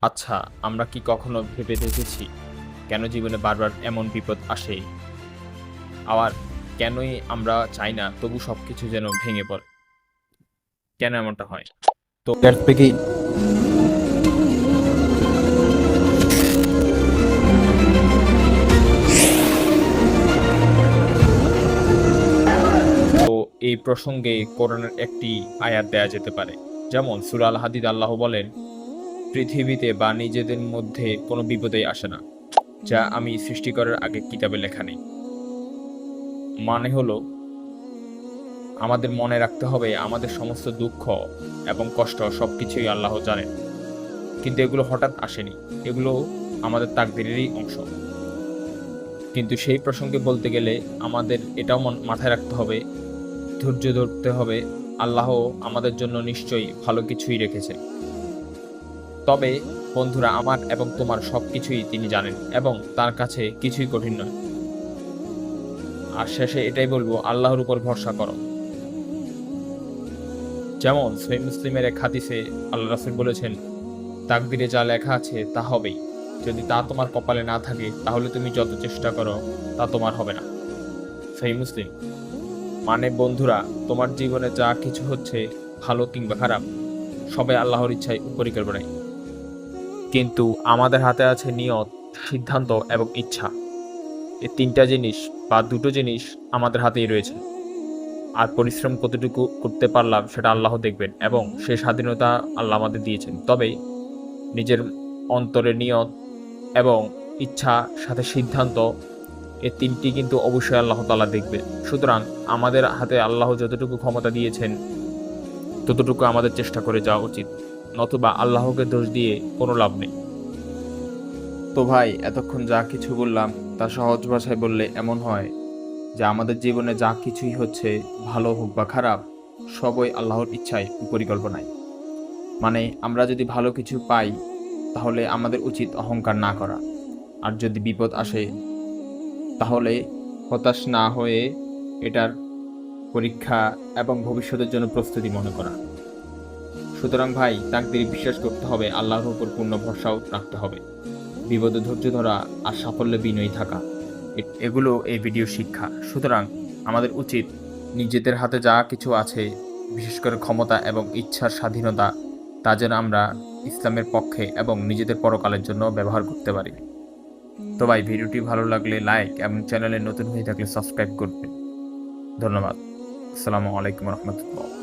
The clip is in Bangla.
আচ্ছা, আমরা কি কখনো ভেবে দেখেছি কেন জীবনে বারবার এমন বিপদ আসে? আবার কেনই আমরা চাই না তবু সবকিছু যেন ভেঙে পড়ে? কেন এমনটা হয়? তো Let's begin. তো এই প্রসঙ্গে কোরআনের একটি আয়াত দেয়া যেতে পারে। যেমন সূরা আল হাদিদ আল্লাহ বলেন, পৃথিবীতে বা নিজেদের মধ্যে কোনো বিপদই আসে না, যা আমি সৃষ্টি করার আগে কিতাবে লেখা নেই। মানে হলো, আমাদের মনে রাখতে হবে আমাদের সমস্ত দুঃখ এবং কষ্ট সবকিছুই আল্লাহ জানেন। কিন্তু এগুলো হঠাৎ আসেনি, এগুলো আমাদের তাকদীরেরই অংশ। কিন্তু সেই প্রসঙ্গে বলতে গেলে আমাদের এটাও মাথায় রাখতে হবে, ধৈর্য ধরতে হবে। আল্লাহ আমাদের জন্য নিশ্চয়ই ভালো কিছুই রেখেছে। তবে বন্ধুরা, আমার এবং তোমার সবকিছুই তিনি জানেন এবং তার কাছে কিছুই কঠিন নয়। আর শেষে এটাই বলবো, আল্লাহর উপর ভরসা করো। যেমন সহিহ মুসলিমের এক হাদিসে আল্লাহ রাসূল বলেছেন, তাকদীরে যা লেখা আছে তা হবেই। যদি তা তোমার কপালে না থাকে তাহলে তুমি যত চেষ্টা করো তা তোমার হবে না। সহিহ মুসলিম। মানে বন্ধুরা, তোমার জীবনে যা কিছু হচ্ছে, ভালো কিংবা খারাপ, সবাই আল্লাহর ইচ্ছায় পরিকল্পনায়। কিন্তু আমাদের হাতে আছে নিয়ত, সিদ্ধান্ত এবং ইচ্ছা। এই তিনটা জিনিস বা দুটো জিনিস আমাদের হাতেই রয়েছে। আর পরিশ্রম কতটুকু করতে পারলাম সেটা আল্লাহ দেখবেন এবং সে স্বাধীনতা আল্লাহ আমাদের দিয়েছেন। তবে নিজের অন্তরের নিয়ত এবং ইচ্ছা সাথে সিদ্ধান্ত, এই তিনটি কিন্তু অবশ্যই আল্লাহ তাআলা দেখবে। সুতরাং আমাদের হাতে আল্লাহ যতটুকু ক্ষমতা দিয়েছেন ততটুকু আমাদের চেষ্টা করে যাওয়া উচিত, নতুবা আল্লাহকে দোষ দিয়ে কোনো লাভ নেই। তো ভাই, এতক্ষণ যা কিছু বললাম তা সহজ ভাষায় বললে এমন হয় যে আমাদের জীবনে যা কিছুই হচ্ছে, ভালো হোক বা খারাপ, সবই আল্লাহর ইচ্ছায় পরিকল্পনায়। মানে আমরা যদি ভালো কিছু পাই তাহলে আমাদের উচিত অহংকার না করা, আর যদি বিপদ আসে তাহলে হতাশ না হয়ে এটার পরীক্ষা এবং ভবিষ্যতের জন্য প্রস্তুতি মনে করা। সুতরাং ভাই, তাকদীরে বিশ্বাস করতে হবে, আল্লাহর উপর পূর্ণ ভরসাও রাখতে হবে, বিপদে ধৈর্য ধরা আর সাফল্যে বিনয়ী থাকা, এগুলো এই ভিডিও শিক্ষা। সুতরাং আমাদের উচিত নিজেদের হাতে যা কিছু আছে, বিশেষ করে ক্ষমতা এবং ইচ্ছার স্বাধীনতা, তা যেন আমরা ইসলামের পক্ষে এবং নিজেদের পরকালের জন্য ব্যবহার করতে পারি। তো ভাই, ভিডিওটি ভালো লাগলে লাইক এবং চ্যানেলে নতুন হয়ে থাকলে সাবস্ক্রাইব করবেন। ধন্যবাদ। আসসালামু আলাইকুম রহমতুল্লাহ।